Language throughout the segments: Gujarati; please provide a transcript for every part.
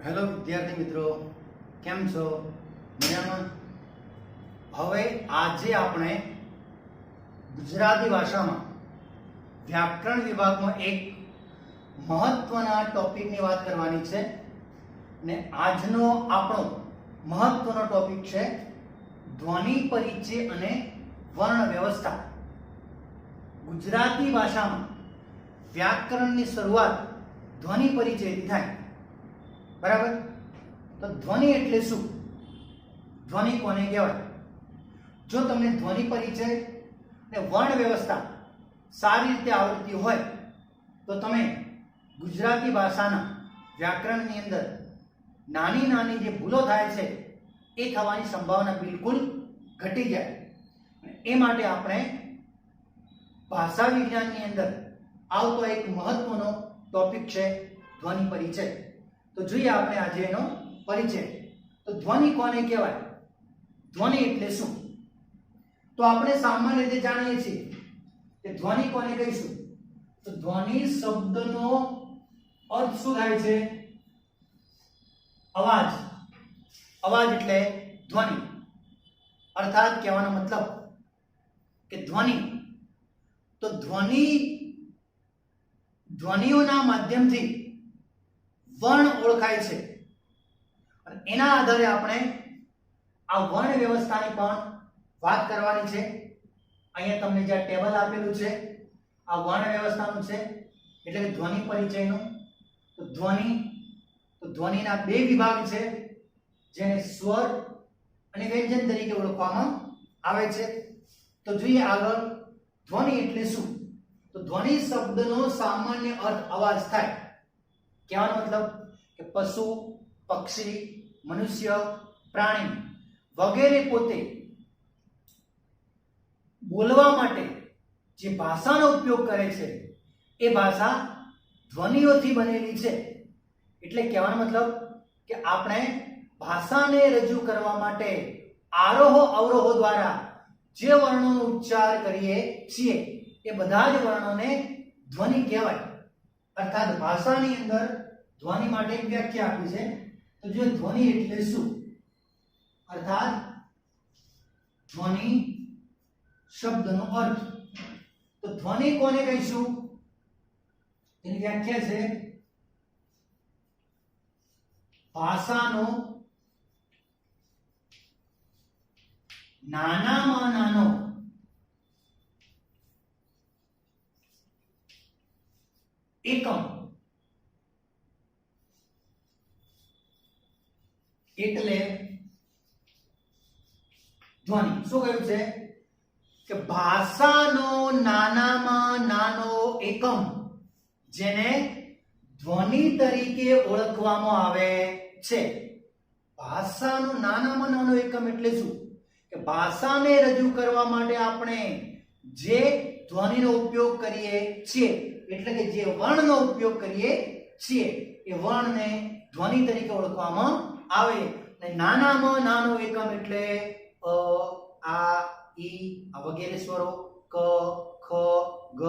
હેલો વિદ્યાર્થી મિત્રો, કેમ છો? મજામાં? હવે આજે આપણે ગુજરાતી ભાષામાં વ્યાકરણ વિભાગમાં એક મહત્વના ટોપિકની વાત કરવાની છે ને આજનો આપણો મહત્વનો ટોપિક છે ધ્વનિ પરિચય અને વર્ણ વ્યવસ્થા. ગુજરાતી ભાષામાં વ્યાકરણની શરૂઆત ધ્વનિ પરિચયથી થાય. બરાબર? તો ધ્વનિ એટલે શું? ધ્વનિ કોને કહેવાય? જો તમને ધ્વનિ પરિચય અને વર્ણ વ્યવસ્થા સારી રીતે આવડતી હોય તો તમે ગુજરાતી ભાષાના વ્યાકરણની અંદર નાની નાની જે ભૂલો થાય છે એ થવાની સંભાવના બિલકુલ ઘટી જાય. એ માટે આપણે ભાષા વિજ્ઞાનની અંદર આવતો એક મહત્વનો ટોપિક છે ધ્વનિ પરિચય. તો જોઈએ આપણે આજે એનો પરિચય. તો ધ્વનિ કોને કહેવાય? ધ્વનિ એટલે શું? તો આપણે સામાન્ય રીતે જાણીએ છીએ કે ધ્વનિ કોને કહીશું? તો ધ્વનિ શબ્દનો અર્થ શું થાય છે? અવાજ. અવાજ એટલે ધ્વનિ. અર્થાત કહેવાનો મતલબ કે ધ્વનિ. તો ધ્વનિઓના માધ્યમથી વર્ણ ઓળખાય છે અને એના આધારે આપણે આ વર્ણ વ્યવસ્થાની પણ વાત કરવાની છે. અહીંયા તમને જે ટેબલ આપેલું છે આ વર્ણ વ્યવસ્થાનું છે, એટલે કે ધ્વનિ પરિચયનું. તો ધ્વનિના બે વિભાગ છે જેને સ્વર અને વ્યંજન તરીકે ઓળખવામાં આવે છે. તો જોઈએ આગળ ધ્વનિ એટલે શું? તો ધ્વનિ શબ્દનો સામાન્ય અર્થ અવાજ થાય. કહેવાનો મતલબ કે પશુ, પક્ષી, મનુષ્ય, પ્રાણી વગેરે પોતે બોલવા માટે જે ભાષાનો ઉપયોગ કરે છે એ ભાષા ધ્વનિઓથી બનેલી છે. એટલે કહેવાનો મતલબ કે આપણે ભાષાને રજૂ કરવા માટે આરોહો અવરોહો દ્વારા જે વર્ણોનો ઉચ્ચાર કરીએ છીએ એ બધા જ વર્ણોને ધ્વનિ કહેવાય. અર્થાત ભાષાની અંદર ધ્વનિ માટે એક વ્યાખ્યા આપી છે. તો જો ધ્વનિ એટલે શું? અર્થાત ધ્વનિ શબ્દનો અર્થ. તો ધ્વનિ કોને કહીશું? એની વ્યાખ્યા છે ભાષાનો નાનામાં નાનો એકમ એટલે ધ્વનિ. શું કહ્યું છે? કે ભાષાનો નાનામાં નાનો એકમ જેને ધ્વનિ તરીકે ઓળખવામાં આવે છે. ભાષાનો નાનામાં નાનો એકમ એટલે શું? કે ભાષાને રજૂ કરવા માટે આપણે જે ધ્વનિનો ઉપયોગ કરીએ છીએ, એટલે કે જે વર્ણનો ઉપયોગ કરીએ છીએ એ વર્ણને ધ્વનિ તરીકે ઓળખવામાં આવે. અને નાનામાં નાનો એકમ એટલે અ, આ, ઈ આ વગેરે સ્વરો, ક, ખ, ગ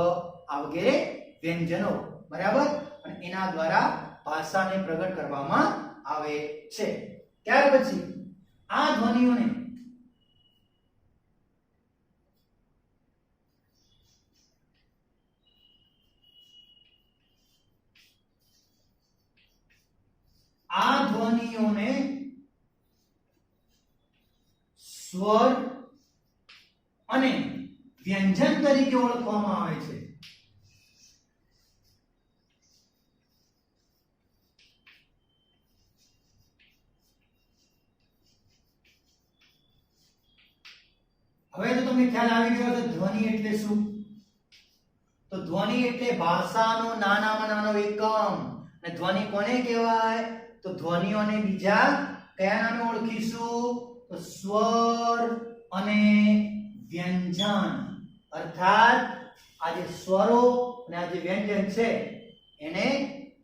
આ વગેરે વ્યંજનો. બરાબર? અને એના દ્વારા ભાષાને પ્રગટ કરવામાં આવે છે. ત્યાર પછી આ ધ્વનિઓને સ્વર અને વ્યંજન તરીકે ઓળખવામાં આવે છે. હવે તો તમને ખ્યાલ આવી ગયો છે ધ્વનિ એટલે શું? તો ધ્વનિ એટલે ભાષાનો નાનામાં નાનો એકમ. અને ધ્વનિ કોને કહેવાય? તો ધ્વનિઓને બીજા કયા નામે ઓળખીશું? તો સ્વર અને વ્યંજન. અર્થાત આ જે સ્વરો અને આ જે વ્યંજન છે એને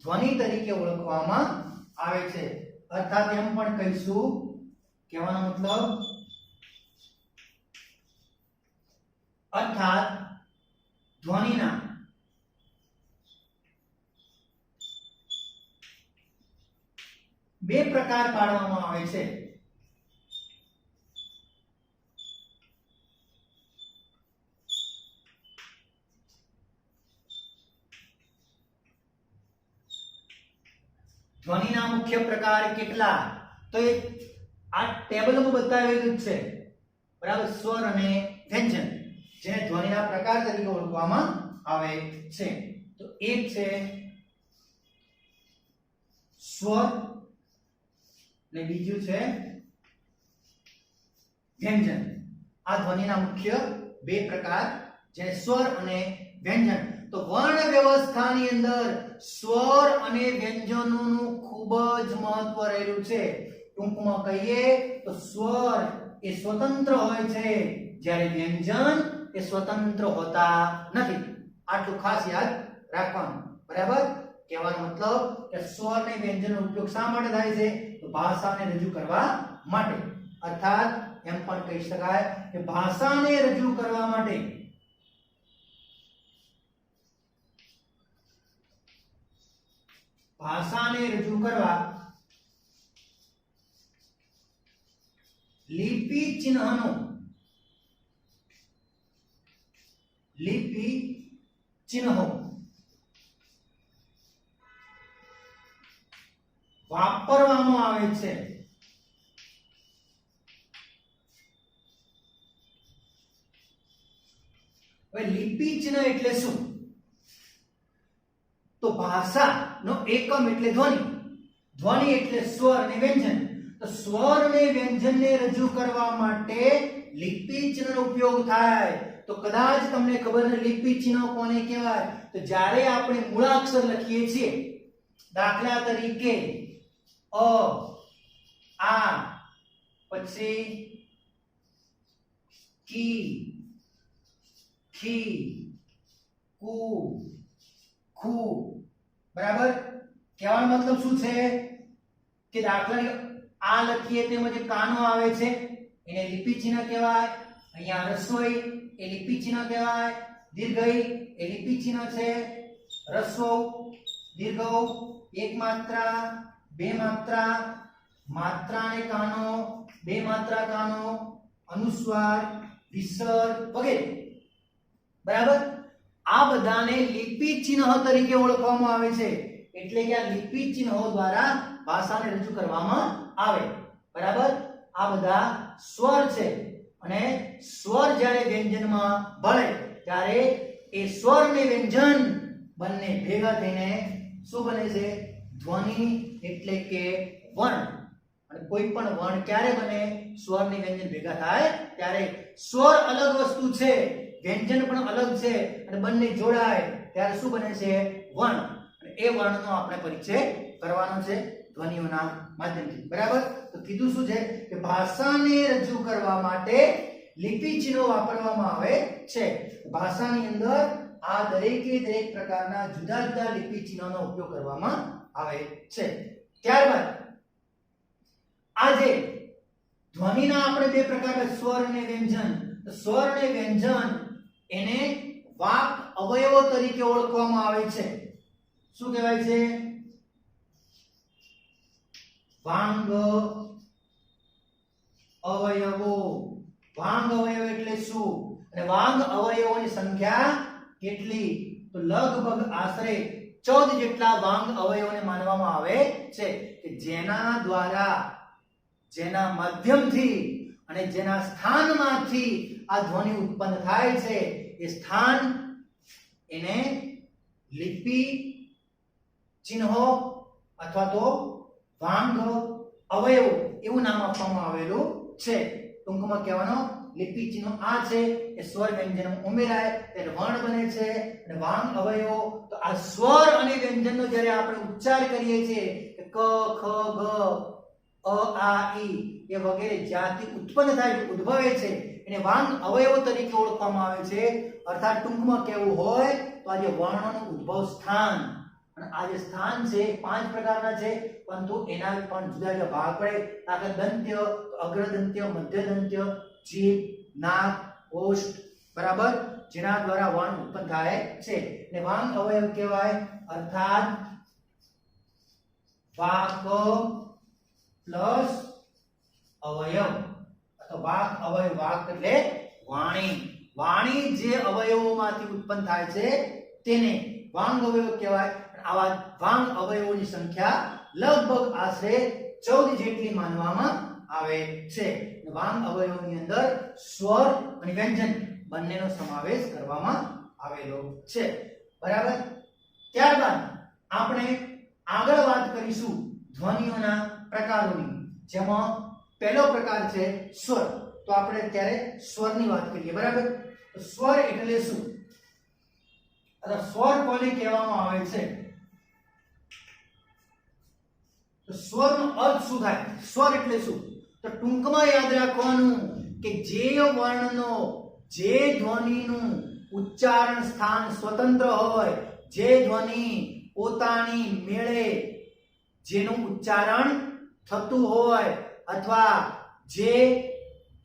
ધ્વનિ તરીકે ઓળખવામાં આવે છે. અર્થાત એમ પણ કહીશું, કહેવાનો મતલબ અર્થાત ધ્વનિના બે પ્રકાર પાડવામાં આવે છે. ધ્વનિના મુખ્ય પ્રકાર કેટલા? તો એ આ ટેબલમાં બતાવેલું જ છે, બરાબર. સ્વર અને વ્યંજન જેને ધ્વનિના પ્રકાર તરીકે ઓળખવામાં આવે છે. તો એક છે સ્વર અને બીજું છે વ્યંજન. આ ધ્વનિના મુખ્ય બે પ્રકાર જે સ્વર અને વ્યંજન. તો વર્ણ વ્યવસ્થાની અંદર સ્વર અને વ્યંજનોનું ખૂબ જ મહત્વ રહેલું છે. ટૂંકમાં કહીએ તો સ્વર એ સ્વતંત્ર હોય છે, જ્યારે વ્યંજન એ સ્વતંત્ર હોતા નથી. આટલું ખાસ યાદ રાખવાનું, બરાબર. કહેવાનો મતલબ કે સ્વર અને વ્યંજનનો ઉપયોગ શા માટે થાય છે? તો ભાષાને રજૂ કરવા માટે. અર્થાત એમ પણ કહી શકાય કે ભાષાને રજૂ કરવા માટે લિપિ ચિહ્નો વાપરવામાં આવે છે. હવે લિપિ ચિહ્ન એટલે શું? તો ભાષાનો એકમ એટલે ધ્વનિ, ધ્વનિ એટલે સ્વર અને વ્યંજન. તો સ્વર અને વ્યંજનને રજૂ કરવા માટે લિપિ ચિહ્નનો ઉપયોગ થાય. તો કદાચ તમને ખબર છે લિપિ ચિહ્ન કોને કહેવાય? તો જ્યારે આપણે મૂળાક્ષર લખીએ છીએ, દાખલા તરીકે અ, આ, પછી કી, ખી, કુ, ખુ, બરાબર. કહેવાનો મતલબ શું છે કે દાખલા આ લખીએ તેમાં જે કાનો આવે છે એને લિપિ ચિહ્ન કહેવાય. અહીંયા રસોઈ એ લિપિ ચિહ્ન કહેવાય. દીર્ઘઈ એ લિપિ ચિહ્ન છે. રસ્વ, દીર્ઘ, એક માત્રા, બે માત્રા, માત્રા અને કાનો, બે માત્રા કાનો, અનુસ્વાર, વિસર્ગ વગેરે, બરાબર. આ બધાને લિપિ ચિહ્ન તરીકે ઓળખવામાં આવે છે. એટલે કે આ લિપિ ચિહ્નો દ્વારા ભાષાને રજૂ કરવામાં આવે, બરાબર. આ બધા સ્વર છે અને સ્વર જ્યારે વ્યંજનમાં ભળે ત્યારે એ સ્વર અને વ્યંજન બંને ભેગા થઈને શું બને છે? ધ્વનિ એટલે કે વર્ણ. અને કોઈ પણ વર્ણ ક્યારે બને? સ્વર અને વ્યંજન ભેગા થાય ત્યારે. સ્વર અલગ વસ્તુ છે, વ્યંજન પણ અલગ છે, અને બંને જોડાય ત્યારે શું બને છે? વર્ણ. અને એ વર્ણનો આપણે પરિચય કરવાનો છે ધ્વનિઓના માધ્યમથી, બરાબર. તો કીધું શું છે કે ભાષાને રજૂ કરવા માટે લિપિ ચિહ્નો વાપરવામાં આવે છે. ભાષાની અંદર આ દરેકે દરેક પ્રકારના જુદા જુદા લિપિ ચિહ્નોનો ઉપયોગ કરવામાં આવે છે. ત્યારબાદ આજે ધ્વનિના આપણે બે પ્રકાર, સ્વર અને વ્યંજન. તો સ્વર અને વ્યંજન એને વાક અવયવો તરીકે ઓળખવામાં આવે છે. શું કહેવાય છે? વાંગ અવયવો. વાંગ અવયવ એટલે શું? અને વાંગ અવયવોની સંખ્યા કેટલી? તો લગભગ આશરે 14 જેટલા વાંગ અવયવોને માનવામાં આવે છે કે જેના દ્વારા, જેના માધ્યમથી અને જેના સ્થાનમાંથી આ ધ્વનિ ઉત્પન્ન થાય છે એ સ્થાન એને લિપિ ચિહ્નો અથવા તો વાંગ અવયવો એવું નામ આપવામાં આવેલું છે. ટૂંકમાં કહેવાનો લિપિ ચિહ્નો આ છે એ સ્વર વ્યંજન ઉમેરાય ત્યારે વર્ણ બને છે. અને વાંગ અવયવો તો આ સ્વર અને વ્યંજનનો જ્યારે આપણે ઉચ્ચાર કરીએ છીએ કે ક, ખ, ગ, અ, આ, ઈ એ વગેરે જ્યાંથી ઉત્પન્ન થાય છે, ઉદ્ભવે છે, એને વાંગ અવયવો તરીકે ઓળખવામાં આવે છે. અર્થાત ટૂંકમાં કહેવું હોય તો આ જે વર્ણોનું ઉદ્ભવ સ્થાન, અને આ જે સ્થાન છે 5 પ્રકારના છે, પરંતુ એના પણ જુદા જુદા ભાગ પડે. દાખલા દંત્ય, અગ્રદંત્ય, મધ્યદંત્ય, જીભ, નાક, ઓષ્ઠ, બરાબર, જેના દ્વારા વર્ણ ઉત્પન્ન થાય છે. ને વાંગ અવયવ કહેવાય. અર્થાત વાક, પ્લસ અવયવ અથવા વાક અવયવ. વાક એટલે વાણી. વાણી જે અવયવોમાંથી ઉત્પન્ન થાય છે તેને વાંગ અવયવ કહેવાય. આવા વાંગ અવયવોની સંખ્યા લગભગ આશરે 14 જેટલી માનવામાં આવે છે. વાંગ અવયવોની અંદર સ્વર અને વ્યંજન બંનેનો સમાવેશ કરવામાં આવેલો છે. બરાબર. ત્યારબાદ આપણે આગળ વાત કરીશું ધ્વનિઓના પ્રકારોની, જેમાં પહેલો પ્રકાર છે સ્વર. તો આપણે અત્યારે સ્વરની વાત કરીએ. બરાબર. તો સ્વર એટલે શું? અથવા સ્વર કોને કહેવામાં આવે છે? તો સ્વરનો અર્થ શું થાય? સ્વર એટલે શું? તો ટૂંકમાં યાદ રાખવાનું કે જે વર્ણનો, જે ધ્વનિનું ઉચ્ચારણ સ્થાન સ્વતંત્ર હોય, જે ધ્વનિ પોતાની મેળે જેનું ઉચ્ચારણ થતું હોય, અથવા જે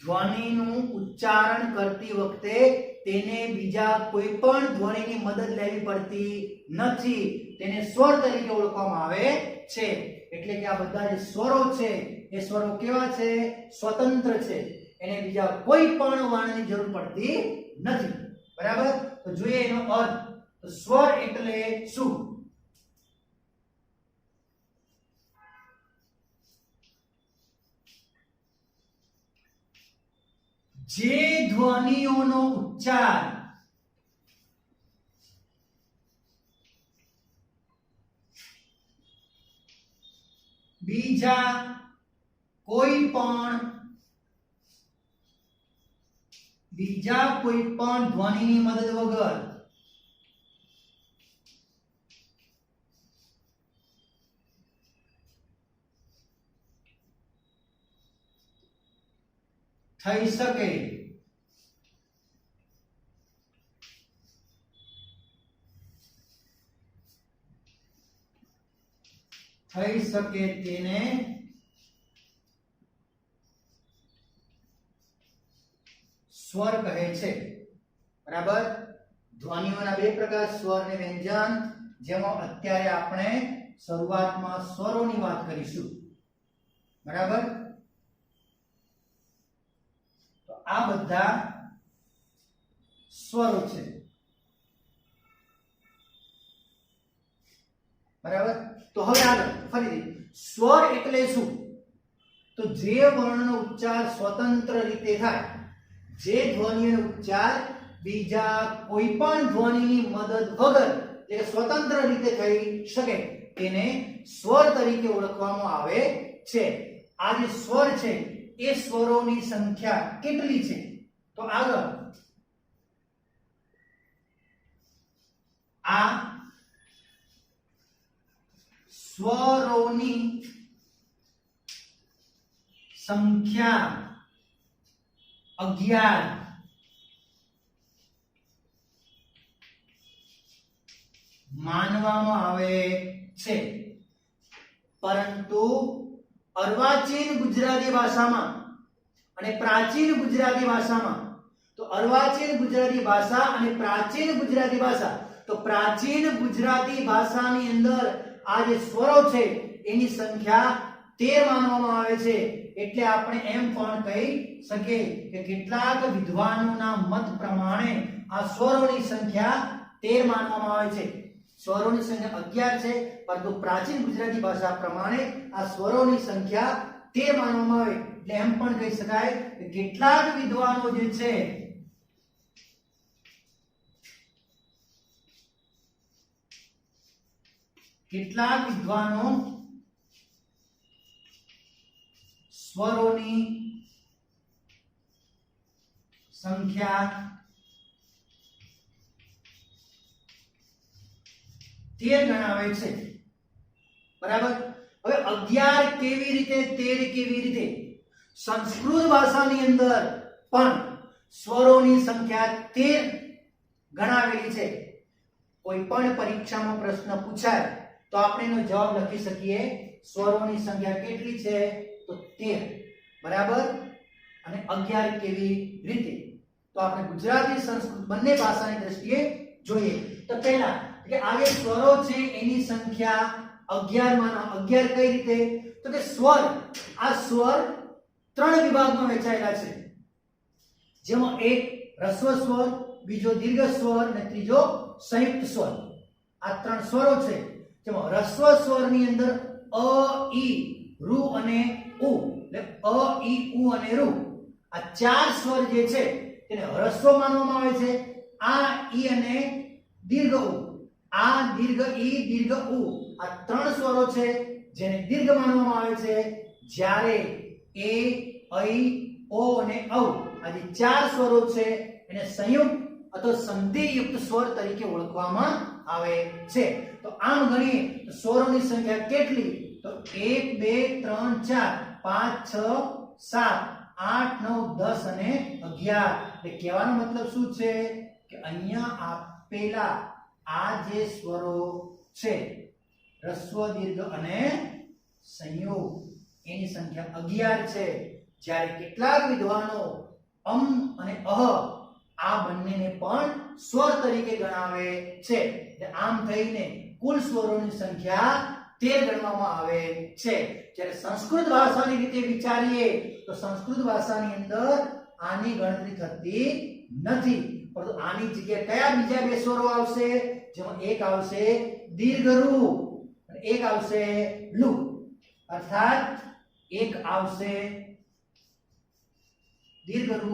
ધ્વનિનું ઉચ્ચારણ કરતી વખતે તેને બીજા કોઈ પણ ધ્વનિની મદદ લેવી પડતી નથી, તેને સ્વર તરીકે ઓળખવામાં આવે છે. એટલે કે આ બધા જે સ્વરો છે એ સ્વરો કેવા છે? સ્વતંત્ર છે. એને બીજા કોઈ પણ વર્ણની જરૂર પડતી નથી. બરાબર. તો જોઈએ એનો અર્થ. તો સ્વર એટલે શું? જે ધ્વનિઓનો ઉચ્ચાર બીજા કોઈ પણ ધ્વનિની મદદ વગર થઈ શકે તેને સ્વર કહે છે. બરાબર. ધ્વનિઓના બે પ્રકાર, સ્વર અને વ્યંજન, જેમાં અત્યારે આપણે શરૂઆતમાં સ્વરોની વાત કરીશું. બરાબર. તો આ બધા સ્વરો છે. બરાબર. તો હવે આગળ ફરીથી સ્વર એટલે શું? તો જે વર્ણનો ઉચ્ચાર સ્વતંત્ર રીતે થાય, જે ધ્વનિનો ઉચ્ચાર બીજા કોઈ પણ ધ્વનિની મદદ વગર એટલે સ્વતંત્ર રીતે થઈ શકે, તેને સ્વર તરીકે ઓળખવામાં આવે છે. આ જે સ્વર છે એ સ્વરોની સંખ્યા કેટલી છે? તો આગળ આ સ્વરોની સંખ્યા 11 માનવામાં આવે છે. પરંતુ અર્વાચીન ગુજરાતી ભાષામાં અને પ્રાચીન ગુજરાતી ભાષામાં, તો અર્વાચીન ગુજરાતી ભાષા અને પ્રાચીન ગુજરાતી ભાષા, તો પ્રાચીન ગુજરાતી ભાષાની અંદર આ જે સ્વરો છે એની સંખ્યા 13 માનવામાં આવે છે. એટલે આપણે એમ પણ કહી શકીએ કે કેટલાક વિદ્વાનોના મત પ્રમાણે આ સ્વરોની સંખ્યા 13 માનવામાં આવે છે. સ્વરોની સંખ્યા 11 છે, પરંતુ પ્રાચીન ગુજરાતી ભાષા પ્રમાણે આ સ્વરોની સંખ્યા 13 માનવામાં આવે. એટલે એમ પણ કહી શકાય કે કેટલાક વિદ્વાનો જે છે કેટલાક વિદ્વાનો સ્વરોની સંખ્યા 13 ગણાવે છે. બરાબર. હવે 11 કેવી રીતે, 13 કેવી રીતે? સંસ્કૃત ભાષાની અંદર પણ સ્વરોની સંખ્યા 13 ગણાવેલી છે. કોઈ પણ પરીક્ષામાં પ્રશ્ન પૂછાય તો આપણે એનો જવાબ લખી શકીએ સ્વરોની સંખ્યા કેટલી છે? તો 13. બરાબર. અને 11 કેવી રીતે? તો આપણે ગુજરાતી સંસ્કૃત બંને ભાષાની દ્રષ્ટિએ જોઈએ તો પહેલા કે આ જે સ્વરો છે એની સંખ્યા 11 માનો. 11 કઈ રીતે? તો કે સ્વર, આ સ્વર ત્રણ વિભાગમાં વહેંચાયેલા છે, જેમાં એક રસ્વ સ્વર, બીજો દીર્ઘ સ્વર અને ત્રીજો સંયુક્ત સ્વર. આ ત્રણ સ્વરો છે, જેમાં રસ્વ સ્વરની અંદર અ, ઈ, ઋ અને ઉ, એટલે અ, ઈ, ઉ અને ઋ, આ ચાર સ્વર જે છે તેને હ્રસ્વ માનવામાં આવે છે. આ ઈ અને દીર્ઘ ઉ, આ દીર્ઘ ઈ, દીર્ઘ ઉ, આ ત્રણ સ્વરો છે જેને દીર્ઘ માનવામાં આવે છે. જ્યારે એ, ઐ, ઓ અને ઔ, આ જે ચાર સ્વરો છે એને સંયુક્ત અથવા સંધિયુક્ત સ્વર તરીકે ઓળખવામાં આવે છે. તો આમ ગણીએ તો સ્વરોની સંખ્યા કેટલી? તો 1 2 3 4 5 6 7 8 9 10 અને 11. એટલે કહેવાનો મતલબ શું છે કે અહીંયા આપેલા આ જે સ્વરો છે રસ્વ, દીર્ઘ અને સંયુક્ત, એની સંખ્યા 11 છે. જ્યારે કેટલાક વિદ્વાનો અમ અને અહ આ બંનેને પણ સ્વર તરીકે ગણાવે છે. એટલે આમ થઈને કુલ સ્વરોની સંખ્યા 13 ગણવામાં આવે છે. જ્યારે સંસ્કૃત ભાષાની રીતે વિચારીએ તો સંસ્કૃત ભાષાની અંદર આની ગણતરી થતી નથી, પરંતુ આની જગ્યાએ કયા બીજા બે સ્વરો આવશે? જેમાં એક આવશે દીર્ઘ ઋ અને એક આવશે લુ, અર્થાત એક આવશે દીર્ઘ ઋ,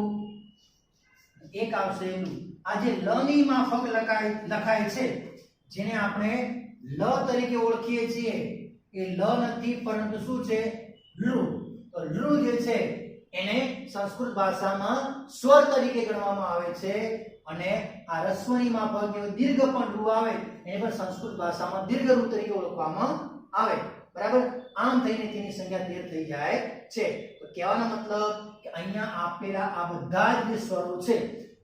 એક આવશે લુ. આ જે લ ની માફક લખાય છે, જેને આપણે લ તરીકે ઓળખીએ છીએ, એ લ નથી પરંતુ શું છે? લૃ. તો લૃ જે છે એને સંસ્કૃત ભાષામાં સ્વર તરીકે ગણવામાં આવે છે, અને આ રસ્વની માફક દીર્ઘ પણ ઋ આવે એને પણ સંસ્કૃત ભાષામાં દીર્ઘ ઋ તરીકે ઓળખવામાં આવે. બરાબર? આમ થઈને તેની સંખ્યા 13 થઈ જાય છે. તો કહેવાનો મતલબ કે અહીંયા આપેલા આ બધા જ જે સ્વરો છે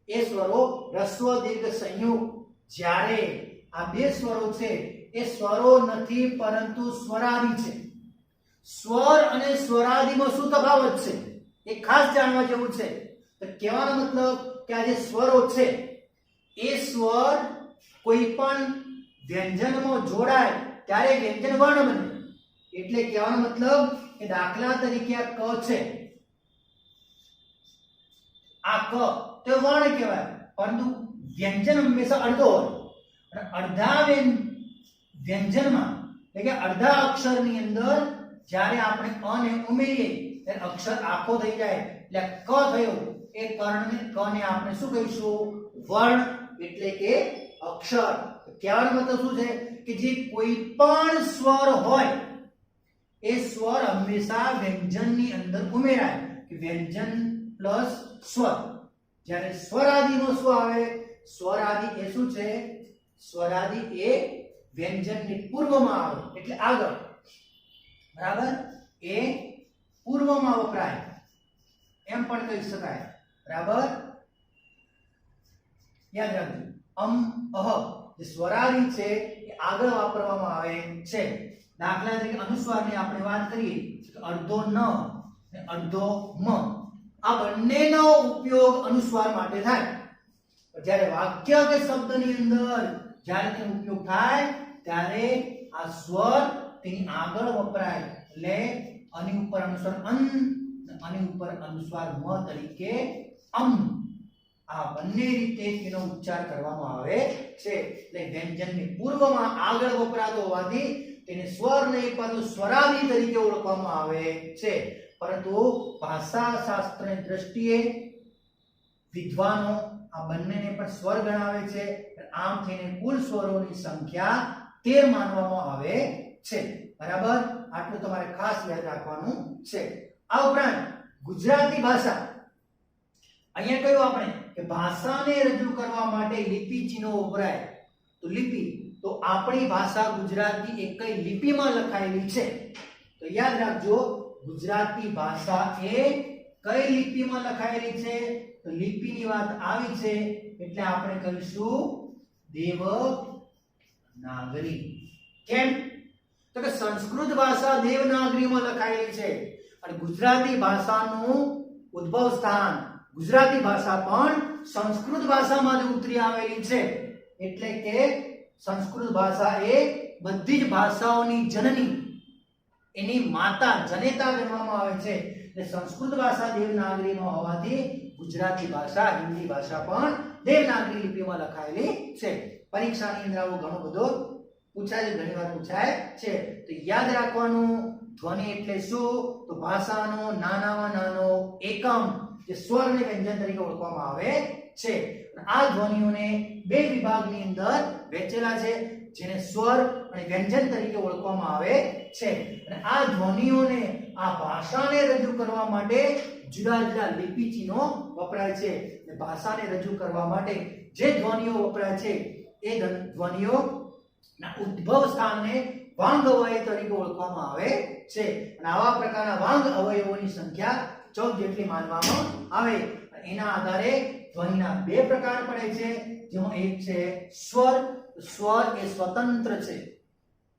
એ સ્વરો રસ્વ, દીર્ઘ, સંયુક્ત, જ્યારે આ બે સ્વરો છે એ સ્વરો નથી પરંતુ સ્વરાદિ છે. સ્વર અને સ્વરાદિમાં શું તફાવત છે એ ખાસ જાણવા જેવું છે. તો કહેવાનો મતલબ કે આ જે સ્વરો છે એ સ્વર કોઈ પણ વ્યંજનમાં જોડાય ત્યારે વ્યંજન વર્ણ બને. એટલે કહેવાનો મતલબ કે દાખલા તરીકે આ ક છે, આ ક તો વર્ણ કહેવાય, પરંતુ વ્યંજન હંમેશા અડધો હોય, અને અડધા વ્યંજનમાં એટલે કે અડધા અક્ષરની અંદર જ્યારે આપણે અ ને ઉમેરીએ ત્યારે અક્ષર આખો થઈ જાય, એટલે ક થયો એ કને આપણે શું કહીશું? વર્ણ એટલે કે અક્ષર. કહેવાનો મતલબ શું છે કે જે કોઈ પણ સ્વર હોય એ સ્વર હંમેશા વ્યંજનની અંદર ઉમેરાય, કે વ્યંજન પ્લસ સ્વર. જ્યારે સ્વરાદિનો શું આવે? સ્વરાદિ એ શું છે? સ્વરાદિ એ વ્યંજનની પૂર્વમાં આવે, એટલે આગળ. બરાબર? એ પૂર્વમાં વપરાય એમ પણ કહી શકાય. બરાબર? યાદ રાખજો, અમ, અહ જે સ્વરાદિ છે એ આગળ વાપરવામાં આવે છે. દાખલા તરીકે અનુસ્વારની આપણે વાત કરીએ તો અડધો ન અને અડધો મ, આ બંનેનો ઉપયોગ અનુસ્વાર માટે થાય. જ્યારે વાક્ય કે શબ્દની અંદર જ્યારે તેનો ઉપયોગ થાય ત્યારે આ સ્વર તેની આગળ વપરાય, એટલે આની ઉપર અનુસ્વાર અન, આની ઉપર અનુસ્વાર મ તરીકે અમ. આ બંને રીતે તેનો ઉચ્ચાર કરવામાં આવે છે. એટલે વ્યંજનની પૂર્વમાં આગળ વપરાતો હોવાથી તેને સ્વર નહીં પરંતુ સ્વરાદિ તરીકે ઓળખવામાં આવે છે. પરંતુ ભાષા શાસ્ત્રની દ્રષ્ટિએ વિદ્વાનો આ બંનેને પણ સ્વર ગણાવે છે. આમ થઈને કુલ સ્વરોની સંખ્યા 13 માનવામાં આવે છે. બરાબર? આટલું તમારે ખાસ યાદ રાખવાનું છે. આ ઉપરાંત ગુજરાતી ભાષા, અહીંયા કહ્યું આપણે કે ભાષાને રજૂ કરવા માટે લિપિ ચિહ્નો વપરાય. તો લિપિ, તો આપણી ભાષા ગુજરાતી એ કઈ લિપિમાં લખાયેલી છે? તો યાદ રાખજો, ગુજરાતી ભાષા એ કઈ લિપિમાં લખાયેલી છે? તો લિપિની વાત આવી છે એટલે આપણે કહીશું દેવનાગરી. કેમ? તો કે સંસ્કૃત ભાષા દેવનાગરીમાં લખાયેલી છે, અને ગુજરાતી ભાષાનું ઉદ્ભવ સ્થાન, ગુજરાતી ભાષા પણ સંસ્કૃત ભાષામાં જ ઉતરી આવેલી છે. એટલે કે સંસ્કૃત ભાષા એ બધી જ ભાષાઓની જનની, એની માતા જનેતા ગણવામાં આવે છે. એટલે સંસ્કૃત ભાષા દેવનાગરીમાં હોવાથી ગુજરાતી ભાષા, હિન્દી ભાષા પણ દેવનાગરી લિપિમાં લખાયેલી છે. પરીક્ષાની અંદર આવું ઘણું બધું પૂછાય છે, ઘણીવાર પૂછાય છે. તો યાદ રાખવાનું, ધ્વનિ એટલે શું? તો ભાષાનો નાનામાં નાનો એકમ જે સ્વર અને વ્યંજન તરીકે ઓળખવામાં આવે છે. આ ધ્વનિઓને બે વિભાગની અંદર વહેંચેલા છે, જેને સ્વર અને વ્યંજન તરીકે ઓળખવામાં આવે છે. અને આ ધ્વનિઓને, આ ભાષાને રજૂ કરવા માટે જુદા જુદા લિપિ ચિહ્નો વપરાય છે. અને ભાષાને રજૂ કરવા માટે જે ધ્વનિઓ વપરાય છે એ ધ્વનિઓ ના ઉદ્ભવ સ્થાનને વાંગ અવયવ તરીકે ઓળખવામાં આવે છે. અને આવા પ્રકારના વાંગ અવયવોની સંખ્યા 14 જેટલી માનવામાં આવે. એના આધારે ધ્વનિના બે પ્રકાર પડે છે, જેમાં એક છે સ્વર. સ્વર એ સ્વતંત્ર છે,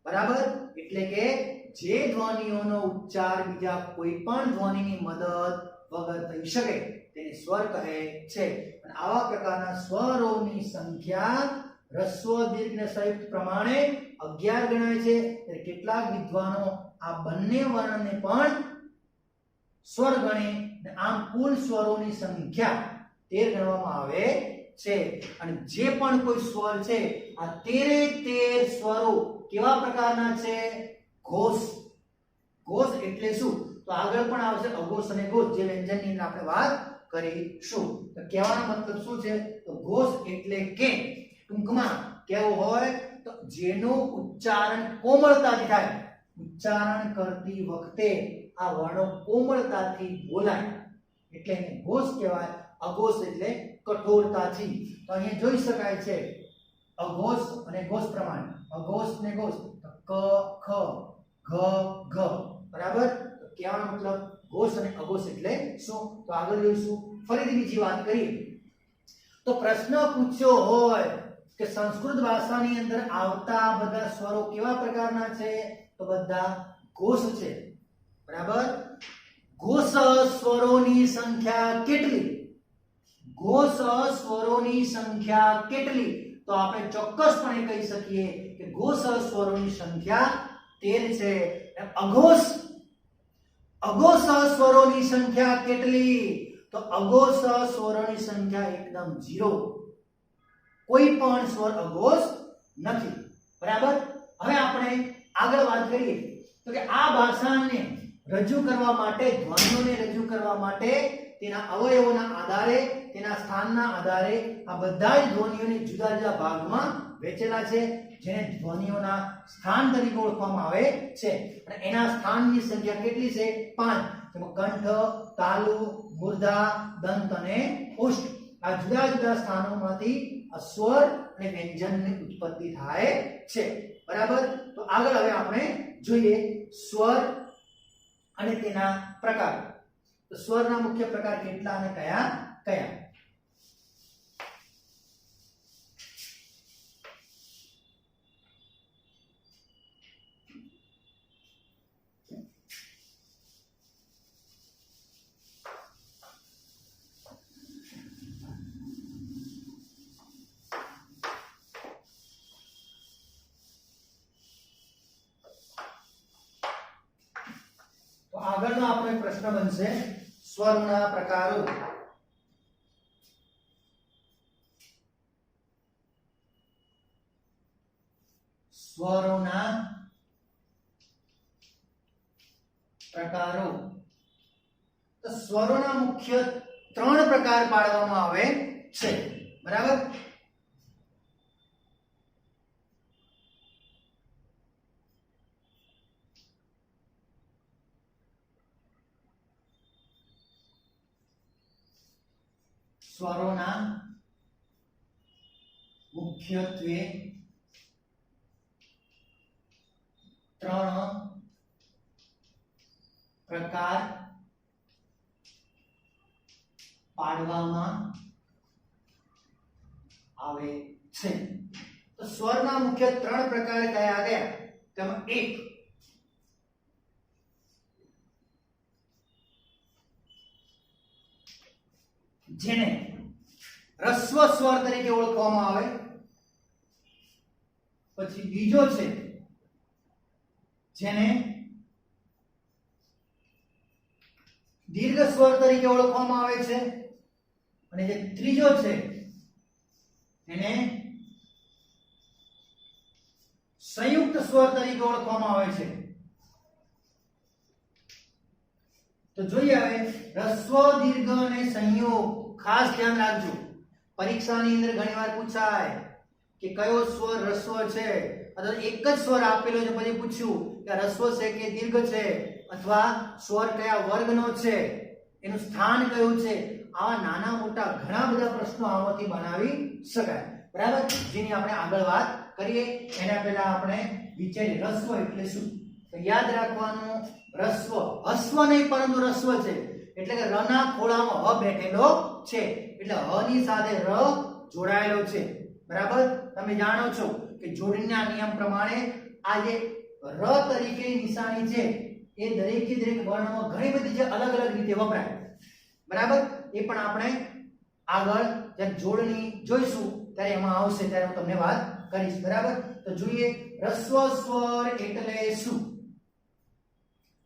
બરાબર? એટલે કે જે ધ્વનિઓનો ઉચ્ચાર બીજા કોઈ પણ ધ્વનિની મદદ વગર થઈ શકે તેને સ્વર કહે છે. અને આવા પ્રકારના સ્વરોની સંખ્યા રસ્વ દીર્ઘ ને સંયુક્ત પ્રમાણે 11 ગણાય છે. ત્યારે કેટલાક વિદ્વાનો આ બંને વર્ણને પણ સ્વર ગણે, અને આમ કુલ સ્વરોની સંખ્યા 13 ગણવામાં આવે છે. અને જે પણ કોઈ સ્વર છે, આ 13 સ્વરો કેવા પ્રકારના છે? ઘોષ. ઘોષ એટલે શું? તો આગળ પણ આવશે અઘોષ અને ઘોષ, જે વ્યંજનની અંદર આપણે વાત કરીશું. તો કહેવાનો મતલબ શું છે? તો ઘોષ એટલે કે ટૂંકમાં કેવું હોય તો જેનું ઉચ્ચારણ કોમળતાથી થાય. ઉચ્ચારણ કરતી વખતે આ વર્ણો કોમળતાથી બોલાય એટલે એને ઘોષ કહેવાય. અઘોષ એટલે કઠોરતાથી. તો અહીંયા જોઈ શકાય છે અઘોષ અને ઘોષ પ્રમાણે. અઘોષ ને ઘોષ, ક ખ ઘ ઘ, બરાબર? તો કહેવાનો મતલબ ઘોષ અને અઘોષ એટલે શું? તો આગળ જોઈશું. ફરીથી બીજી વાત કરીએ તો પ્રશ્ન પૂછ્યો હોય કે સંસ્કૃત ભાષાની અંદર આવતા બધા સ્વરો કેવા પ્રકારના છે? તો બધા ઘોષ છે, બરાબર? ઘોષ સ્વરોની સંખ્યા કેટલી? ઘોષ સ્વરોની સંખ્યા કેટલી? તો આપણે ચોક્કસપણે કહી શકીએ કે ઘોષ સ્વરોની સંખ્યા 13 છે. અઘોષ સ્વરોની સંખ્યા કેટલી? તો અઘોષ સ્વરોની સંખ્યા એકદમ 0. કોઈ પણ સ્વર અઘોષ નથી, બરાબર? હવે આપણે આગળ વાત કરીએ તો કે આ ભાષાને રજૂ કરવા માટે, ધ્વનિઓને રજૂ કરવા માટે તેના અવયવોના આધારે, તેના સ્થાનના આધારે આ બધા જ ધ્વનિઓને જુદા જુદા ભાગમાં વહેંચેલા છે, જેને ધ્વનિઓના સ્થાન તરીકે ઓળખવામાં આવે છે. અને એના સ્થાનની સંખ્યા કેટલી છે? 5. જેમાં કંઠ, તાલુ, મૂર્ધા, દંત અને ઓષ્ઠ. આ જુદા જુદા સ્થાનોમાંથી સ્વર અને વ્યંજનની ઉત્પત્તિ થાય છે, બરાબર? તો આગળ હવે આપણે જોઈએ સ્વર અને તેના પ્રકાર. તો સ્વરના મુખ્ય પ્રકાર કેટલા અને કયા કયા? આગળનો આપણો એક પ્રશ્ન બનશે સ્વરના પ્રકારો. સ્વરોના પ્રકારો. તો સ્વરોના મુખ્ય 3 પ્રકાર પાડવામાં આવે છે, બરાબર? સ્વરોના મુખ્યત્વે 3 પ્રકાર પાડવામાં આવે છે. તો સ્વરના મુખ્ય 3 પ્રકાર કયા કયા? તેમાં એક જેને રસ્વ સ્વર તરીકે ઓળખવામાં આવે, પછી બીજો છે જેને દીર્ઘ સ્વર તરીકે ઓળખવામાં આવે છે અને જે ત્રીજો છે એને સંયુક્ત સ્વર તરીકે ઓળખવામાં આવે છે. તો જોઈએ હવે રસ્વ દીર્ઘ અને સંયોગ ખાસ ધ્યાન રાખજો. પરીક્ષાની અંદર ઘણીવાર પૂછાય કે કયો સ્વર રસ્વ છે અથવા એક જ સ્વર આપેલો છે પછી પૂછ્યું કે રસ્વ છે કે દીર્ઘ છે અથવા સ્વર કયા વર્ગનો છે એનું સ્થાન કયું છે. આવા નાના મોટા ઘણા બધા પ્રશ્નો આમાંથી બનાવી શકાય. બરાબર, જેની આપણે આગળ વાત કરીએ એના પહેલા આપણે વિચારીએ રસ્વ એટલે શું. તો યાદ રાખવાનું રસ્વ હસ્વ નહીં પરંતુ રસ્વ છે એટલે કે ર ના ખોળામાં હ બેઠેલો છે એટલે હ ની સાથે ર જોડાયેલો છે. બરાબર, તમે જાણો છો કે જોડણીના નિયમ પ્રમાણે આ જે ર તરીકેની નિશાની છે એ દરેકે દરેક વર્ણમાં ઘણી બધી જે અલગ અલગ રીતે વપરાય. બરાબર, એ પણ આપણે આગળ જ્યારે જોડણી જોઈશું ત્યારે એમાં આવશે ત્યારે હું તમને વાત કરીશ. બરાબર, તો જોઈએ રસ્વ સ્વર એટલે શું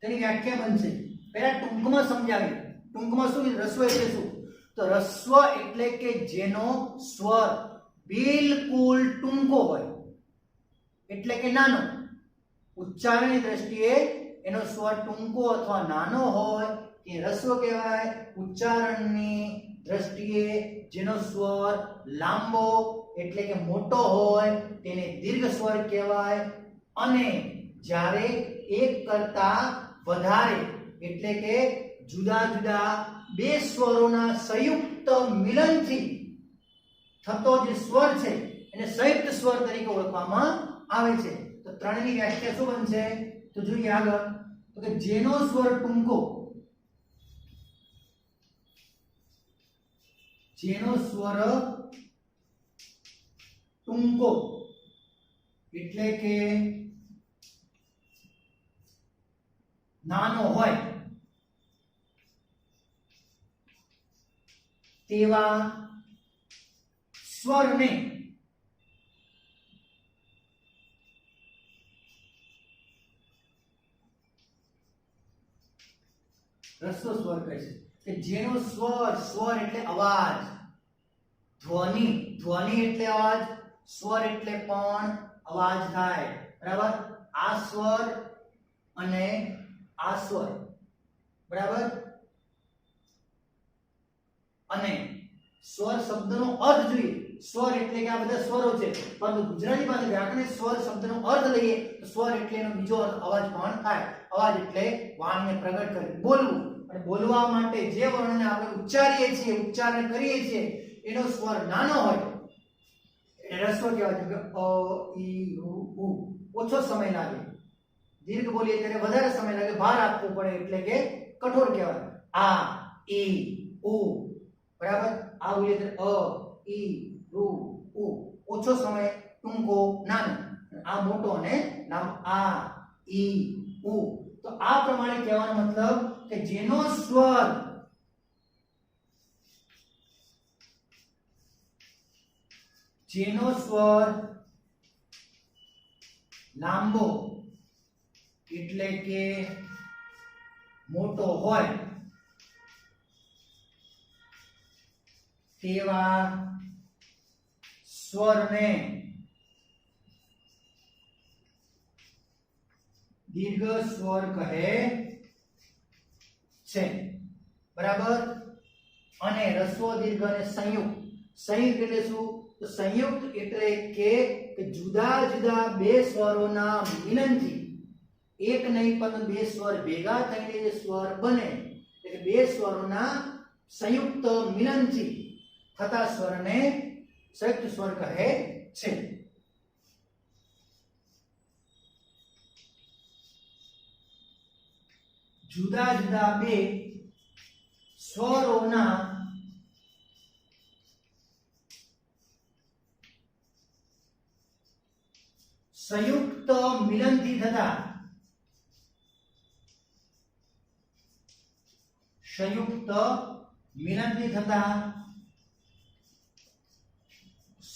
તેની વ્યાખ્યા બનશે. પહેલા ટૂંકમાં સમજાવીએ. ટૂંકમાં શું રસ્વ એટલે શું? તો રસ્વ એટલે કે જેનો સ્વર બિલકુલ ટૂંકો હોય એટલે કે નાનો. ઉચ્ચારણની દ્રષ્ટિએ એનો સ્વર ટૂંકો અથવા નાનો હોય એ રસ્વ કહેવાય. ઉચ્ચારણની દ્રષ્ટિએ જેનો સ્વર લાંબો એટલે કે મોટો હોય તેને દીર્ઘ સ્વર કહેવાય. અને જ્યારે એક કરતા વધારે એટલે કે જુદા જુદા બે સ્વરોના સંયુક્ત મિલનથી થતો જે સ્વર છે એને સંયુક્ત સ્વર તરીકે ઓળખવામાં આવે છે. તો ત્રણની વ્યાખ્યા શું બનશે? તો જોઈએ આગળ. તો કે જેનો સ્વર ટૂંકો, જેનો સ્વર ટૂંકો એટલે કે નાનો હોય તેવા સ્વરને રસ્વ સ્વર કહે છે. કે જેનો સ્વર, સ્વર એટલે અવાજ, ધ્વનિ, ધ્વનિ એટલે અવાજ, સ્વર એટલે પણ અવાજ થાય. બરાબર, આ સ્વર અને આ સ્વર. બરાબર, અને સ્વર શબ્દનો અર્થ જોઈએ. સ્વર એટલે કે આ બધા સ્વરો છે પરંતુ ગુજરાતી ભાષા વ્યાકરણિક સ્વર શબ્દનો અર્થ લઈએ તો સ્વર એટલે એનો બીજો અર્થ અવાજ પણ થાય. અવાજ એટલે વાણીને પ્રગટ કરવી, બોલવું. અને બોલવા માટે જે વર્ણને આપણે ઉચ્ચારીએ છીએ, ઉચ્ચારણ કરીએ છીએ એનો સ્વર નાનો હોય એ રસ્વ કહેવાય. જેમ કે અ, ઈ, ઉ ઓછો સમય લાગે. દીર્ઘ બોલીએ ત્યારે વધારે સમય લાગે, ભાર આપવો પડે એટલે કે કઠોર કહેવાય. આ, ઈ, ઉ. બરાબર, આ બોલીએ ત્યારે અ, ઈ, ઉ, ઓછો સમય, ટૂંકો, નાનો. આ મોટો અને લાંબો, આ, ઈ, ઉ. તો આ પ્રમાણે કહેવાનો મતલબ કે જેનો સ્વર લાંબો એટલે કે મોટો હોય તેવા સ્વરને દીર્ઘ સ્વર કહે છે. બરાબર, અને રસ્વ દીર્ઘ અને સંયુક્ત. સંયુક્ત એટલે શું? તો સંયુક્ત એટલે કે જુદા જુદા બે સ્વરોના મિલનથી એક નહીં પણ બે સ્વર ભેગા થઈને જે સ્વર બને એટલે બે સ્વરોના સંયુક્ત મિલનથી થતા સ્વરને સંયુક્ત સ્વર કહે છે. જુદા જુદા બે સ્વરોના સંયુક્ત મિલનથી થતા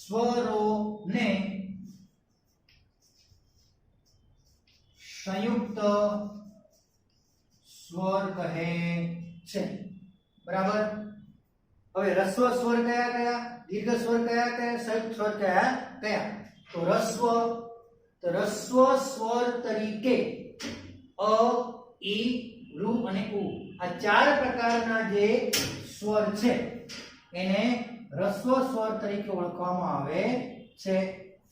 સ્વરોને સંયુક્ત સ્વર કહે છે બરાબર હવે રસ્વ સ્વર કયા કયા દીર્ઘ સ્વર કયા કયા સંયુક્ત સ્વર કયા કયા તો રસ્વ સ્વર તરીકે અ ઈ ઋ અને ઉ આ ચાર પ્રકારના જે સ્વર છે એને રસ્વ સ્વર તરીકે ઓળખવામાં આવે છે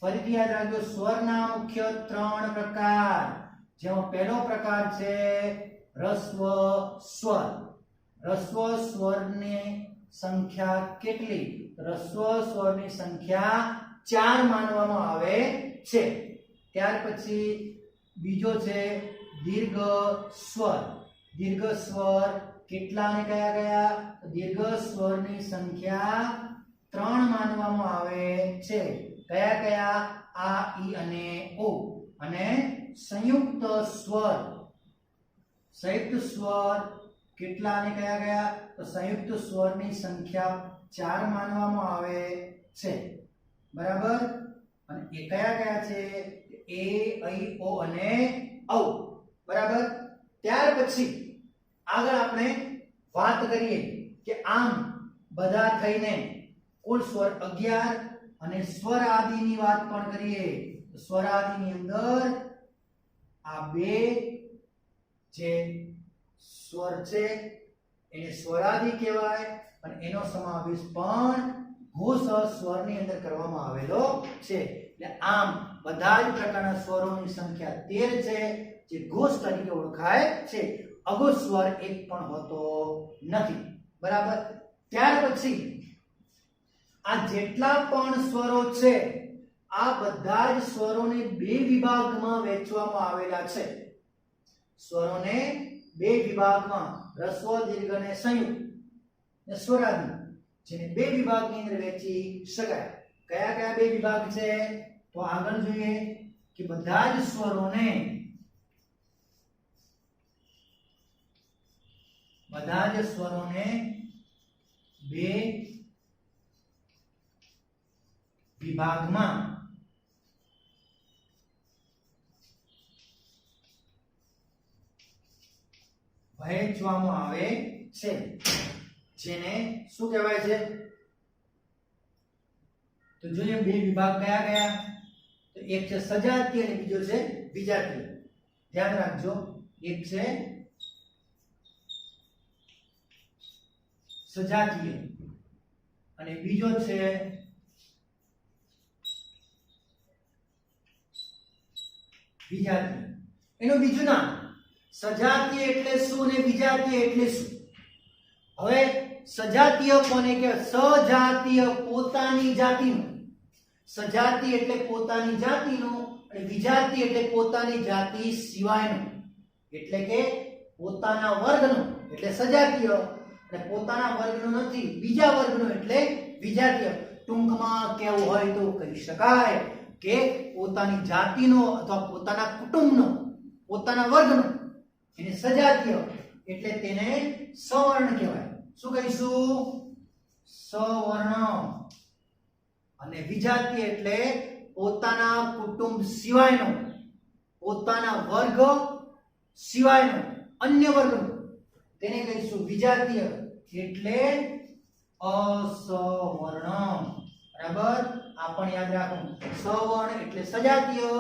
ફરીથી યાદ રાખજો સ્વરના મુખ્ય ત્રણ પ્રકાર જેમાં પહેલો પ્રકાર છે રસ્વ સ્વરની સંખ્યા કેટલી રસ્વ સ્વરની સંખ્યા 4 માનવામાં આવે છે ત્યાર પછી બીજો છે દીર્ઘ સ્વર કેટલા અને કયા કયા દીર્ઘ સ્વરની સંખ્યા 3 માનવામાં આવે છે કયા કયા આ ઈ અને ઓ અને સંયુક્ત સ્વર કેટલા અને કયા કયા તો સંયુક્ત સ્વરની સંખ્યા 4 માનવામાં આવે છે બરાબર અને એ કયા કયા છે એ ઐ ઓ અને ઔ બરાબર ત્યાર પછી આગળ આપણે વાત કરીએ કે આમ બધા થઈને કુલ સ્વર 11 અને સ્વર આદિની વાત પણ કરીએ તો સ્વર આદિની અંદર આ બે જે સ્વર છે એને સ્વરાદિ કહેવાય અને એનો સમાવેશ પણ ઘોષ સ્વરની અંદર કરવામાં આવેલો છે એટલે આમ બધા જ પ્રકારના સ્વરોની સંખ્યા 13 છે જે ઘોષ તરીકે ઓળખાય છે અઘોષ સ્વર એક પણ હોતો નથી બરાબર ત્યાર પછી આ જેટલા પણ સ્વરો છે આ બધા જ સ્વરોને બે વિભાગમાં વહેંચવામાં આવેલા છે સ્વરોને બે વિભાગમાં રસ્વ દીર્ઘ અને સંયુક્ત ને સ્વરાદિ જેને બે વિભાગની અંદર વહેંચી શકાય કયા કયા બે વિભાગ છે તો આગળ જોઈએ કે બધા જ સ્વરોને બે વિભાગમાં વહેંચવામાં આવે છે જેને શું કહેવાય છે તો જોઈએ બે વિભાગ કયા કયા તો એક છે સજાતીય અને બીજો છે વિજાતીય ધ્યાન રાખજો એક છે સજાતીય અને બીજો છે વિજાતીય એનું બીજું નામ સજાતીય એટલે શું ને વિજાતીય એટલે શું હવે સજાતીય કોને કહેવાય સજાતીય પોતાની જાતિનું સજાતીય એટલે પોતાની જાતિનું અને વિજાતીય એટલે પોતાની જાતિ સિવાયનું એટલે કે પોતાના વર્ગનું એટલે સજાતીય અને પોતાના વર્ગનું નથી બીજા વર્ગનું એટલે વિજાતીય ટૂંકમાં કહેવું હોય તો કહી શકાય કે પોતાની જાતિનો અથવા પોતાના કુટુંબનો પોતાના વર્ગનો એને સજાતીય એટલે તેને સવર્ણ કહેવાય શું કહીશું સવર્ણ અને વિજાતીય એટલે પોતાના કુટુંબ સિવાયનો પોતાના વર્ગ સિવાયનો અન્ય વર્ગનો તેને કહીશું વિજાતીય એટલે અસવર્ણ બરાબર આ પણ યાદ રાખો સવર્ણ એટલે સજાતીય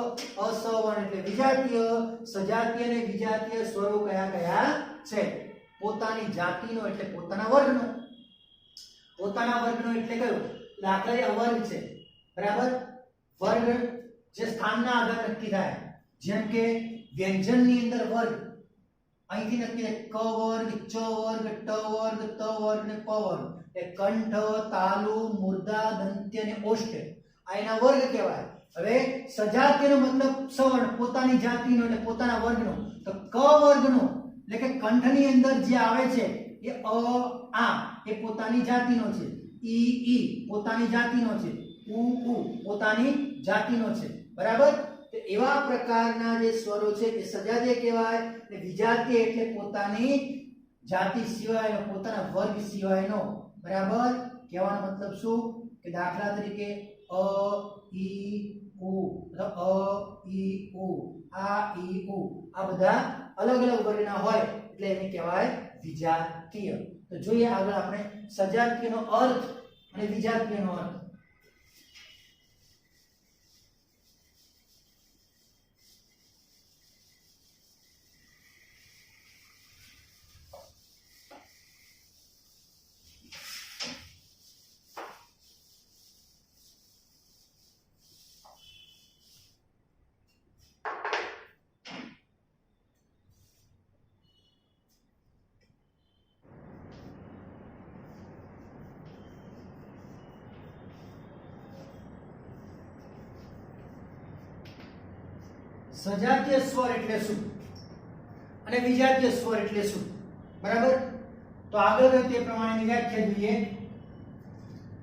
અસવર્ણ એટલે વિજાતીય સજાતીય અને વિજાતીય સ્વરો કયા કયા છે પોતાની જાતિનો એટલે પોતાના વર્ગનો એટલે કયો દાખલા વર્ગ છે બરાબર વર્ગ જે સ્થાનના આધારે નક્કી થાય જેમ કે વ્યંજનની અંદર વર્ગ અહીંથી નક્કી થાય ક વર્ગ ચ વર્ગ ટ વર્ગ ત વર્ગ ને પ વર્ગ એ કંઠ તાલુ મુર્દા દંત્ય અને ઓષ્ઠ આ એના વર્ગ કહેવાય હવે સજાતીયનો મતલબ સવર્ણ પોતાની જાતિનો એટલે પોતાના વર્ગનો તો ક વર્ગનો એટલે કે કંઠની અંદર જે આવે છે એ અ આ એ પોતાની જાતિનો છે ઈ પોતાની જાતિનો છે ઉ પોતાની જાતિનો છે બરાબર તો એવા પ્રકારના જે સ્વરો છે એ સજાતીય કહેવાય અને વિજાતીય એટલે પોતાની જાતિ સિવાયનો પોતાના વર્ગ સિવાયનો બરાબર કહેવાનો મતલબ શું કે દાખલા તરીકે અ ઈ ઉ આ ઈ ઉ આ બધા અલગ અલગ વર્ગના હોય એટલે એને કહેવાય વિજાતીય. તો જોઈએ આગળ આપણે સજાતીયનો અર્થ અને વિજાતીયનો અર્થ. સજાતીય સ્વર એટલે શું અને વિજાતીય સ્વર એટલે શું? બરાબર. તો આગળ તે પ્રમાણેની વ્યાખ્યા જોઈએ.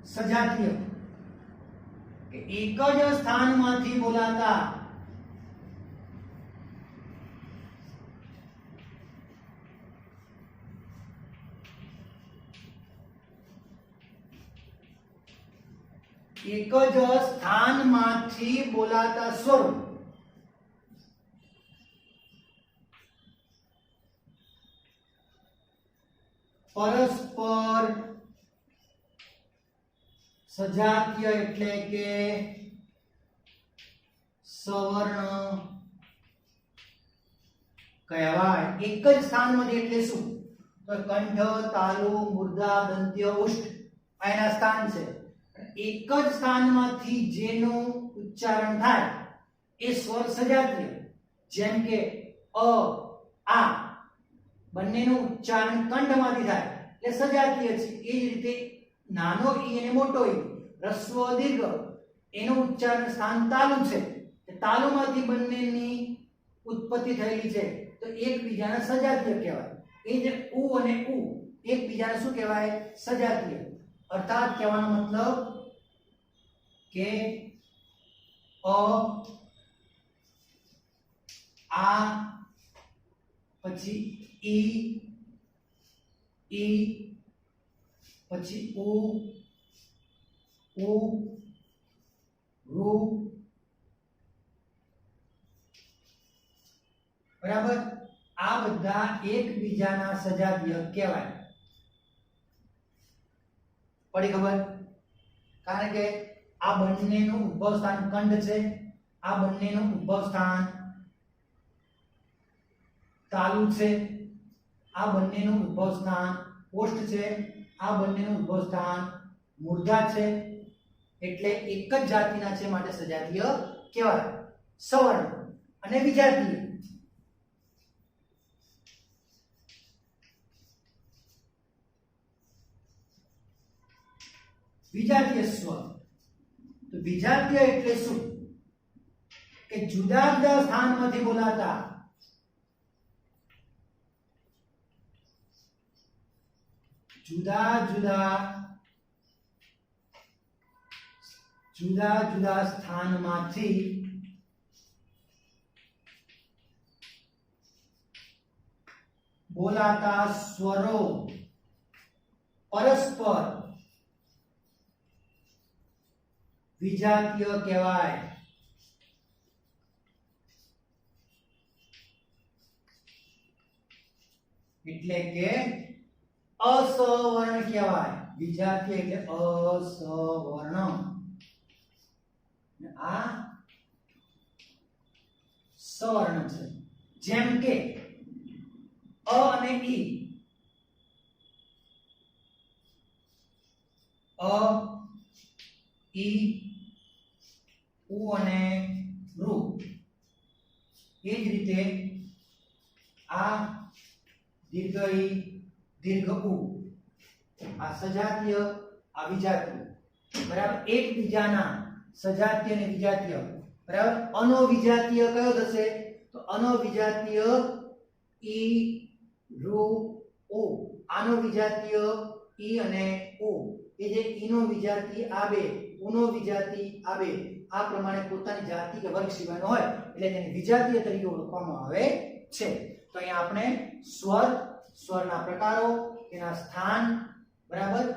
સજાતીય કે એક જ સ્થાનમાંથી બોલાતા એક જ સ્થાનમાંથી બોલાતા સ્વરો પરસ્પર સજાતીય એટલે કે સવર્ણ કહેવાય. એક જ સ્થાનમાંથી એટલે શું? તો કંઠ, તાલુ, મૂર્ધા, દંત્ય, ઉષ્ઠ એના સ્થાન છે. એક જ સ્થાનમાંથી જેનું ઉચ્ચારણ થાય એ સ્વર સજાતીય. જેમ કે અ, આ બંનેનું ઉચ્ચારણ કંઠમાંથી થાય એટલે સજાતીય છે. એ જ રીતે નાનો ઈ અને મોટો ઈ, હ્રસ્વ, દીર્ઘ એનું ઉચ્ચારણ સ્થાન તાલુ છે. તાલુમાંથી બંનેની ઉત્પત્તિ થયેલી છે તો એકબીજાને સજાતીય કહેવાય. એ જ ઉ અને ઉ એકબીજાને શું કહેવાય? સજાતીય. અર્થાત કહેવાનો મતલબ કે અ, આ, પછી ઈ, પછી ઉ, રૂ. બરાબર. આ બધા એકબીજાના સજાતીય કહેવાય. પડી ખબર? કારણ કે આ બંનેનું ઉદ્ભવ સ્થાન કંઠ છે, આ બંનેનું ઉદ્ભવ સ્થાન તાલુ છે, આ બંનેનું ઉદ્ભવ સ્થાન ઓષ્ઠ છે, આ બંનેનું ઉદ્ભવ સ્થાન મૂર્ધા છે. એટલે એક જ જાતિના છે માટે સજાતીય કહેવાય. સવર્ણ અને વિજાતીય. વિજાતીય સ્વર. તો વિજાતીય એટલે શું? કે જુદા જુદા સ્થાનમાંથી બોલાતા જુદા જુદા સ્થાનમાંથી બોલાતા સ્વરો પરસ્પર વિજાતીય કહેવાય. એટલે કે અસવર્ણ કહેવાય. વિજાતીય એટલે અસવર્ણ. આ સવર્ણ છે. જેમ કે અ અને ઈ, અ, ઈ, ઉ અને રૂ. એ જ રીતે આ દીર્ઘ ઈ, દીર્ઘ ઉ. આ સજાતીય, આ વિજાતીય. બરાબર. એકબીજાના સજાતીય અને વિજાતીય. બરાબર. અનવિજાતીય કયો થશે? તો અનવિજાતીય ઈ, રૂ, ઉ. આનો વિજાતીય ઈ અને ઉ. એ જે ઈનો વિજાતી આ બે, ઉનો વિજાતી આ બે, આ પ્રમાણે પોતાની જાતિ કે વર્ગ સિવાયનો હોય એટલે તેને વિજાતીય તરીકે ઓળખવામાં આવે છે. તો અહીંયા આપણે સ્વર, સ્વરના પ્રકારો, તેના સ્થાન, બરાબર,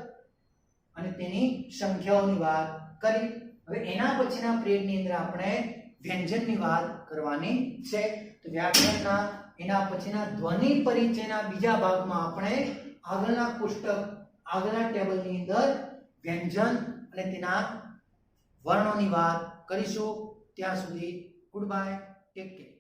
અને તેની સંખ્યાઓની વાત કરી. હવે એના પછીના પીરિયડની અંદર આપણે વ્યંજનની વાત કરવાની છે. તો તો વ્યાકરણના એના પછીના ધ્વનિ પરિચયના બીજા ભાગમાં આપણે આગળના પુસ્તક આગળના ટેબલની અંદર વ્યંજન અને તેના વર્ણોની વાત કરીશું. ત્યાં સુધી ગુડ બાય, ટેક કેર.